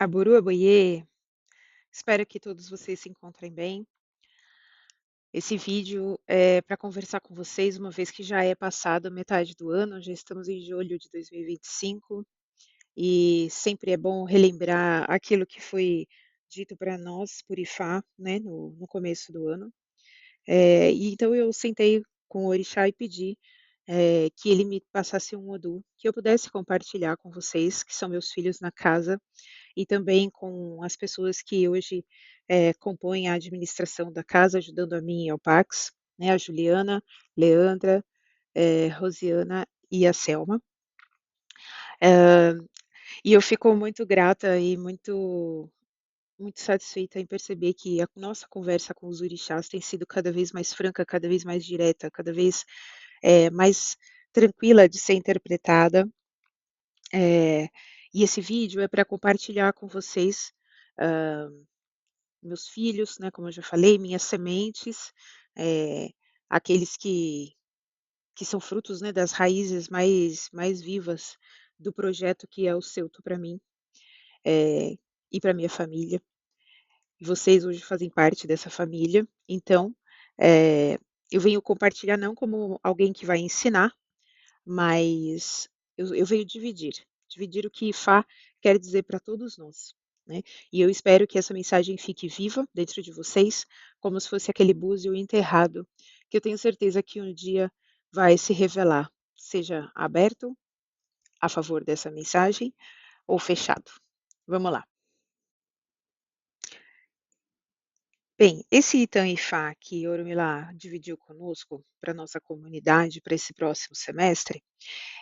Aburu Aboye, espero que todos vocês se encontrem bem. Esse vídeo é para conversar com vocês, uma vez que já é passado a metade do ano, já estamos em julho de 2025, e sempre é bom relembrar aquilo que foi dito para nós por Ifá, né, no começo do ano. E então eu sentei com o orixá e pedi que ele me passasse um Odu, que eu pudesse compartilhar com vocês, que são meus filhos na casa, e também com as pessoas que hoje compõem a administração da casa, ajudando a mim e ao Pax, né, a Juliana, Leandra, Rosiana e a Selma. Eh, e eu fico muito grata e muito satisfeita em perceber que a nossa conversa com os orixás tem sido cada vez mais franca, cada vez mais direta, cada vez mais tranquila de ser interpretada. Eh, e esse vídeo é para compartilhar com vocês, hã, meus filhos, né, como eu já falei, minhas sementes, eh, aqueles que são frutos, né, das raízes mais vivas do projeto que é o Ceuto para mim, eh, e para minha família. E vocês hoje fazem parte dessa família, então, eh, eu venho compartilhar não como alguém que vai ensinar, mas eu venho dividir o que Fá quer dizer para todos nós, né. E eu espero que essa mensagem fique viva dentro de vocês, como se fosse aquele búzio enterrado, que eu tenho certeza que um dia vai se revelar, seja aberto a favor dessa mensagem ou fechado. Vamos lá. Bem, esse Itan Ifá que Orumilá dividiu conosco para nossa comunidade para esse próximo semestre,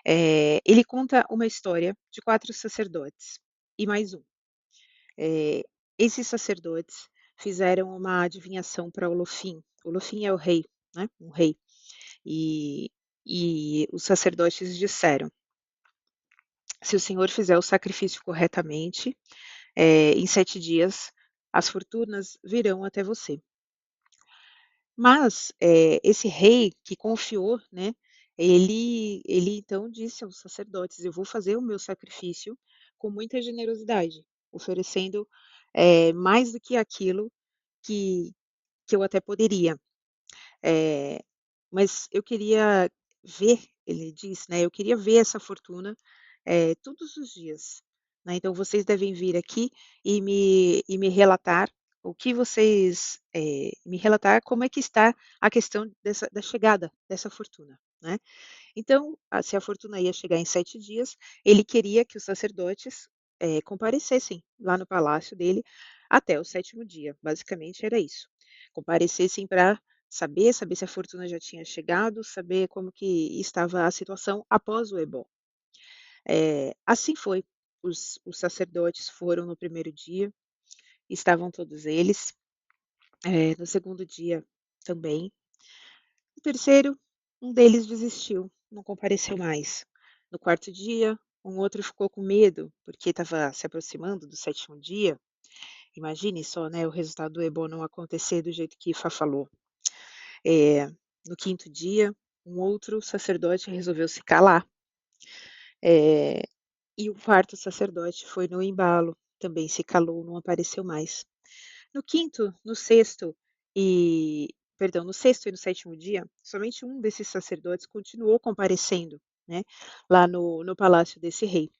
ele conta uma história de 4 sacerdotes e mais um. Eh, esses sacerdotes fizeram uma adivinhação para Olofim. Olofim é o rei, né, um rei. E e os sacerdotes disseram: "Se o senhor fizer o sacrifício corretamente, em 7 dias as fortunas virão até você". Mas, esse rei que confiou, né, ele então disse aos sacerdotes: "Eu vou fazer o meu sacrifício com muita generosidade, oferecendo, mais do que aquilo que eu até poderia. Eh, mas eu queria ver", ele diz, né, "eu queria ver essa fortuna, todos os dias, né, então vocês devem vir aqui e me relatar o que vocês, me relatar como é que está a questão da chegada dessa fortuna", né. Então, se a fortuna ia chegar em 7 dias, ele queria que os sacerdotes, comparecessem lá no palácio dele até o 7º dia, basicamente era isso. Comparecessem para saber se a fortuna já tinha chegado, saber como que estava a situação após o ebó. Assim foi, os sacerdotes foram no primeiro dia, estavam todos eles, no segundo dia também. No terceiro, um deles desistiu, não compareceu mais. No quarto dia, um outro ficou com medo, porque estava se aproximando do 7º dia. Imagine só, né, o resultado do ebó não acontecer do jeito que Ifá falou. Eh, no quinto dia, um outro sacerdote resolveu se calar, eh, e o quarto sacerdote foi no embalo, também se calou, não apareceu mais. No quinto, no sexto e perdão, no sexto e no 7º dia, somente um desses sacerdotes continuou comparecendo, né, lá no palácio desse rei.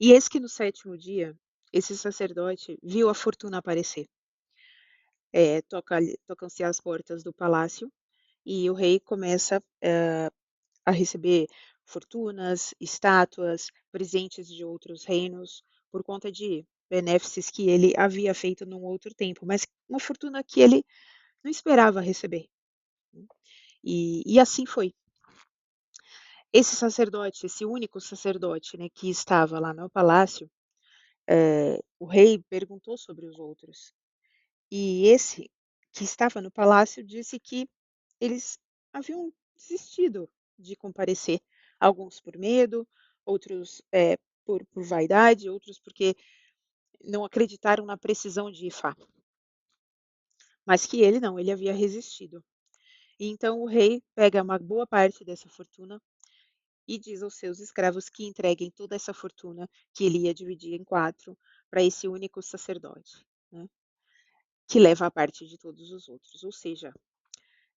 E eis que no 7º dia, esse sacerdote viu a fortuna aparecer. Tocam-se as portas do palácio e o rei começa, a receber fortunas, estátuas, presentes de outros reinos, por conta de benéfices que ele havia feito num outro tempo, mas uma fortuna que ele não esperava receber, né. E assim foi. Esse sacerdote, esse único sacerdote, né, que estava lá no palácio, o rei perguntou sobre os outros, e esse que estava no palácio disse que eles haviam desistido de comparecer, alguns por medo, outros, por vaidade, outros porque não acreditaram na precisão de Ifá, mas que ele não, ele havia resistido. E então o rei pega uma boa parte dessa fortuna e diz aos seus escravos que entreguem toda essa fortuna que ele ia dividir em 4 para esse único sacerdote, né, que leva a parte de todos os outros. Ou seja,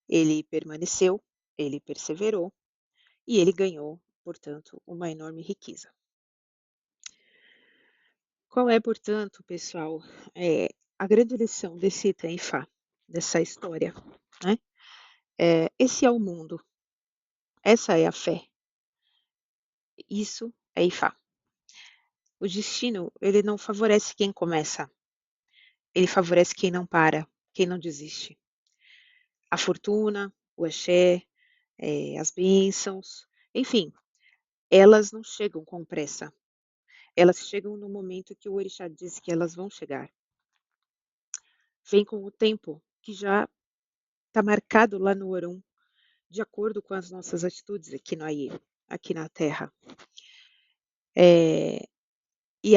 ele permaneceu, ele perseverou e ele ganhou, portanto, uma enorme riqueza. Qual é, portanto, pessoal, a grande lição desse item Ifá, dessa história, né? Esse é o mundo, essa é a fé, isso é Ifá. O destino, ele não favorece quem começa, ele favorece quem não para, quem não desiste. A fortuna, o axé, as bênçãos, enfim, elas não chegam com pressa, elas chegam no momento que o orixá diz que elas vão chegar. Vem com o tempo que já está marcado lá no Orum, de acordo com as nossas atitudes aqui na Terra. Eh, e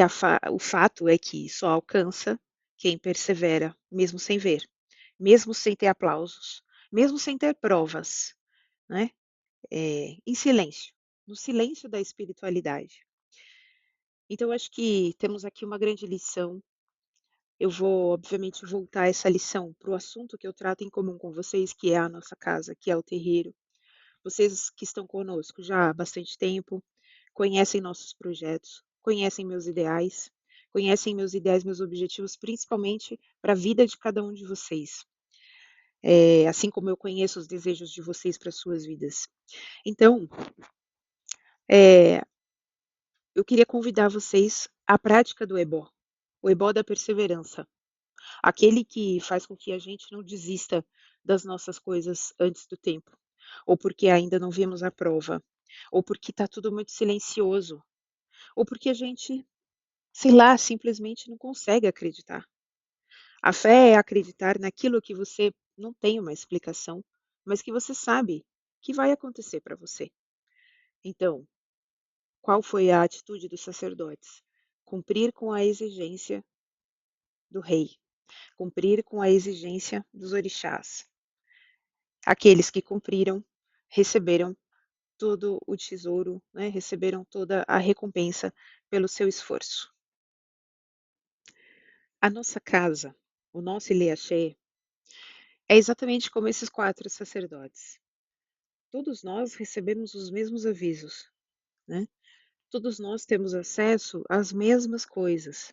o fato é que só alcança quem persevera, mesmo sem ver, mesmo sem ter aplausos, mesmo sem ter provas, né? Em silêncio, no silêncio da espiritualidade. Então, acho que temos aqui uma grande lição. Eu vou, obviamente, voltar essa lição para o assunto que eu trato em comum com vocês, que é a nossa casa, que é o terreiro. Vocês que estão conosco já há bastante tempo, conhecem nossos projetos, conhecem meus ideais, meus objetivos, principalmente para a vida de cada um de vocês, assim como eu conheço os desejos de vocês para as suas vidas. Então, eh, eu queria convidar vocês à prática do ebó, o ebó da perseverança, aquele que faz com que a gente não desista das nossas coisas antes do tempo, ou porque ainda não vimos a prova, ou porque está tudo muito silencioso, ou porque a gente, sei lá, simplesmente não consegue acreditar. A fé é acreditar naquilo que você não tem uma explicação, mas que você sabe que vai acontecer para você. Então, qual foi a atitude dos sacerdotes? Cumprir com a exigência do rei, cumprir com a exigência dos orixás. Aqueles que cumpriram receberam todo o tesouro, né, receberam toda a recompensa pelo seu esforço. A nossa casa, o nosso Ilê-Axé, é exatamente como esses 4 sacerdotes. Todos nós recebemos os mesmos avisos, né? Todos nós temos acesso às mesmas coisas.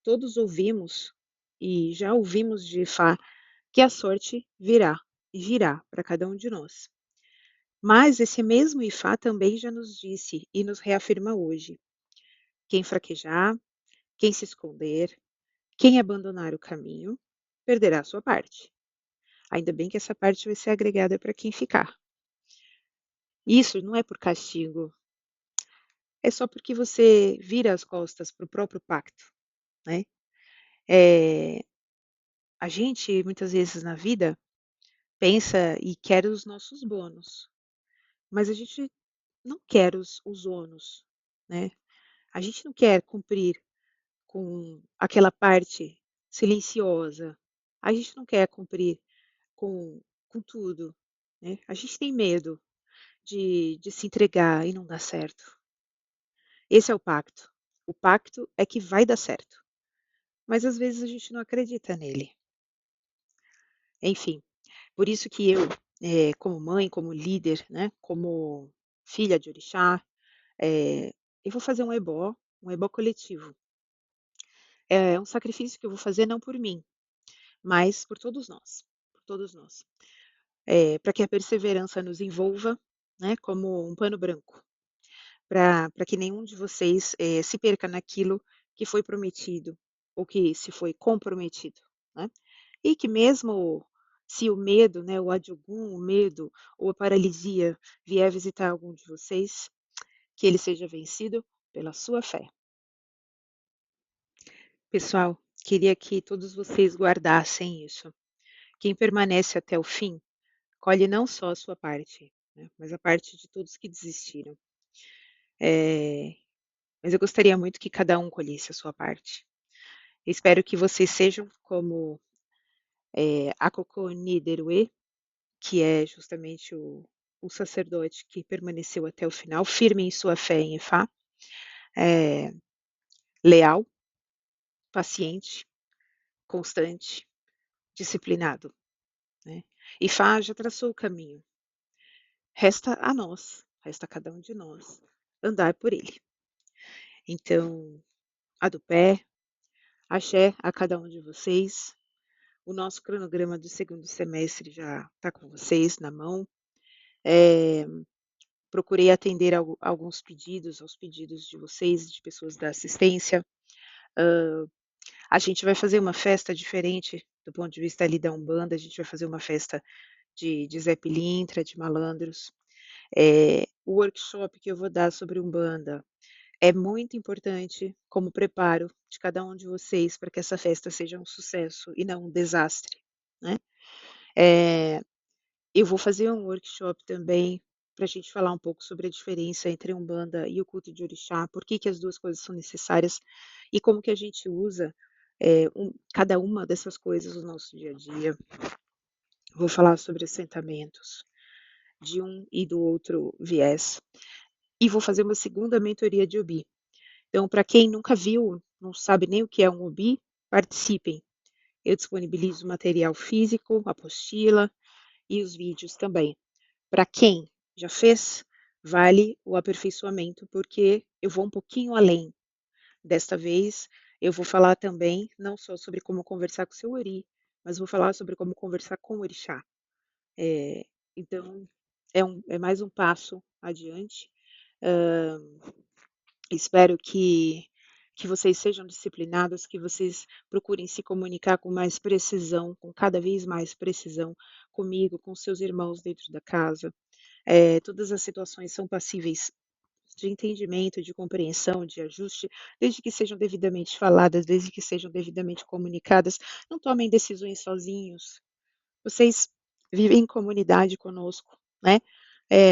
Todos ouvimos e já ouvimos de Ifá que a sorte virá e virá para cada um de nós. Mas esse mesmo Ifá também já nos disse e nos reafirma hoje: quem fraquejar, quem se esconder, quem abandonar o caminho, perderá a sua parte. Ainda bem que essa parte vai ser agregada para quem ficar. Isso não é por castigo, é só porque você vira as costas para o próprio pacto, né? Eh, a gente, muitas vezes na vida, pensa e quer os nossos bônus, mas a gente não quer os ônus, né? A gente não quer cumprir com aquela parte silenciosa, a gente não quer cumprir com tudo, né? A gente tem medo de se entregar e não dar certo. Esse é o pacto. O pacto é que vai dar certo, mas às vezes a gente não acredita nele. Enfim, por isso que eu, como mãe, como líder, né, como filha de orixá, eh, eu vou fazer um ebó coletivo. É um sacrifício que eu vou fazer não por mim, mas por todos nós. Para que a perseverança nos envolva, né, como um pano branco, para que nenhum de vocês, se perca naquilo que foi prometido, ou que se foi comprometido, né. E que mesmo se o medo, né, o adiogum, o medo ou a paralisia vier visitar algum de vocês, que ele seja vencido pela sua fé. Pessoal, queria que todos vocês guardassem isso. Quem permanece até o fim, colhe não só a sua parte, né, mas a parte de todos que desistiram. Eh, mas eu gostaria muito que cada um colhesse a sua parte. Espero que vocês sejam como, a Cocô Niederue, que é justamente um sacerdote que permaneceu até o final, firme em sua fé em Ifá, eh, leal, paciente, constante, disciplinado, né. Ifá já traçou o caminho, resta a nós, resta a cada um de nós andar por ele. Então, Adupé, axé a cada um de vocês. O nosso cronograma do segundo semestre já está com vocês na mão. Eh, Procurei atender alguns pedidos, aos pedidos de vocês, de pessoas da assistência. A gente vai fazer uma festa diferente do ponto de vista ali da Umbanda, a gente vai fazer uma festa de Zé Pilintra, de malandros. O workshop que eu vou dar sobre Umbanda é muito importante como preparo de cada um de vocês para que essa festa seja um sucesso e não um desastre, né. Eh, eu vou fazer um workshop também para a gente falar um pouco sobre a diferença entre a Umbanda e o culto de orixá, por que que as 2 coisas são necessárias e como que a gente usa, cada uma dessas coisas no nosso dia a dia. Vou falar sobre assentamentos, de um e do outro viés, e vou fazer uma segunda mentoria de Obi. Então, para quem nunca viu, não sabe nem o que é um Obi, participem. Eu disponibilizo material físico, apostila e os vídeos também. Para quem já fez, vale o aperfeiçoamento, porque eu vou um pouquinho além. Desta vez, eu vou falar também não só sobre como conversar com o seu ori, mas vou falar sobre como conversar com o orixá. Eh, então é mais um passo adiante. Hã, espero que vocês sejam disciplinados, que vocês procurem se comunicar com mais precisão, com cada vez mais precisão comigo, com seus irmãos dentro da casa. Todas as situações são passíveis de entendimento, de compreensão, de ajuste, desde que sejam devidamente faladas, desde que sejam devidamente comunicadas. Não tomem decisões sozinhos. Vocês vivem em comunidade conosco, né.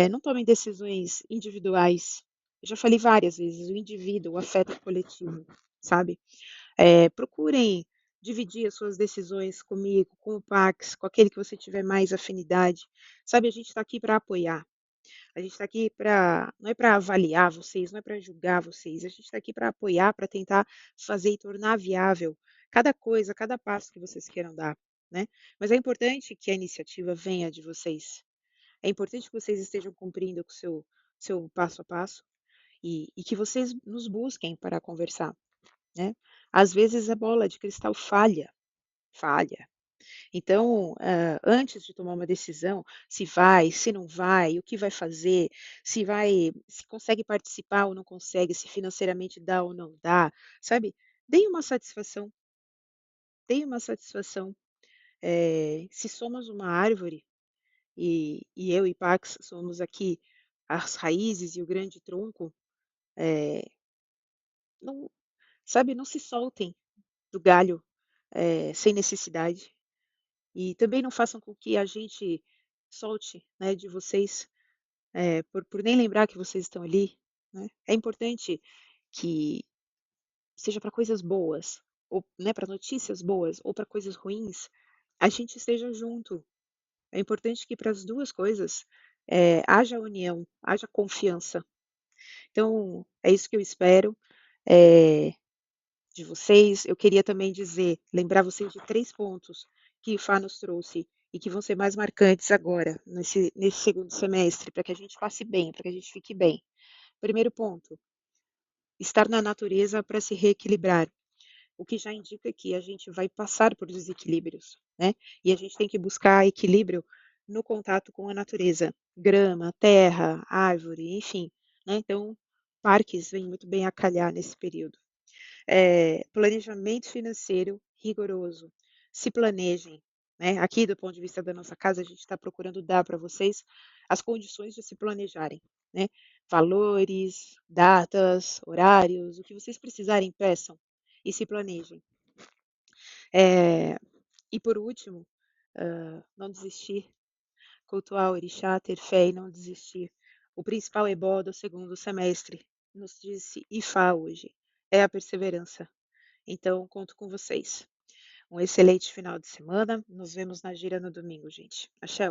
Não tomem decisões individuais. Eu já falei várias vezes, o indivíduo, o afeto coletivo, sabe. Procurem dividir as suas decisões comigo, com o Pax, com aquele que você tiver mais afinidade. Sabe, a gente está aqui para apoiar. A gente está aqui para não é para avaliar vocês, não é para julgar vocês, a gente está aqui para apoiar, para tentar fazer e tornar viável cada coisa, cada passo que vocês queiram dar, né. Mas é importante que a iniciativa venha de vocês. É importante que vocês estejam cumprindo com o seu passo a passo e que vocês nos busquem para conversar, né. Às vezes a bola de cristal falha, falha. Então, antes de tomar uma decisão, se vai, se não vai, o que vai fazer, se consegue participar ou não consegue, se financeiramente dá ou não dá, sabe, deem uma satisfação, deem uma satisfação. Se somos uma árvore, e eu e Pax somos aqui as raízes e o grande tronco, eh, não sabe, não se soltem do galho, sem necessidade. E também não façam com que a gente solte, né, de vocês, por nem lembrar que vocês estão ali, né. É importante que seja para coisas boas, ou, né, para notícias boas ou para coisas ruins, a gente esteja junto. É importante que para as 2 coisas, haja união, haja confiança. Então, é isso que eu espero, eh de vocês. Eu queria também dizer, lembrar vocês de 3 pontos que o Fá nos trouxe e que vão ser mais marcantes agora, nesse segundo semestre, para que a gente passe bem, para que a gente fique bem. Primeiro ponto, estar na natureza para se reequilibrar, o que já indica que a gente vai passar por desequilíbrios, né, e a gente tem que buscar equilíbrio no contato com a natureza, grama, terra, árvore, enfim, né, então parques vêm muito bem a calhar nesse período. Planejamento financeiro rigoroso. Se planejem, né. Aqui, do ponto de vista da nossa casa, a gente está procurando dar para vocês as condições de se planejarem, né. Valores, datas, horários, o que vocês precisarem, peçam e se planejem. Eh, e por último, não desistir, cultuar o orixá, ter fé e não desistir. O principal ebó do segundo semestre, nos disse Ifá hoje, é a perseverança. Então, conto com vocês. Um excelente final de semana. Nos vemos na gira no domingo, gente. Axé.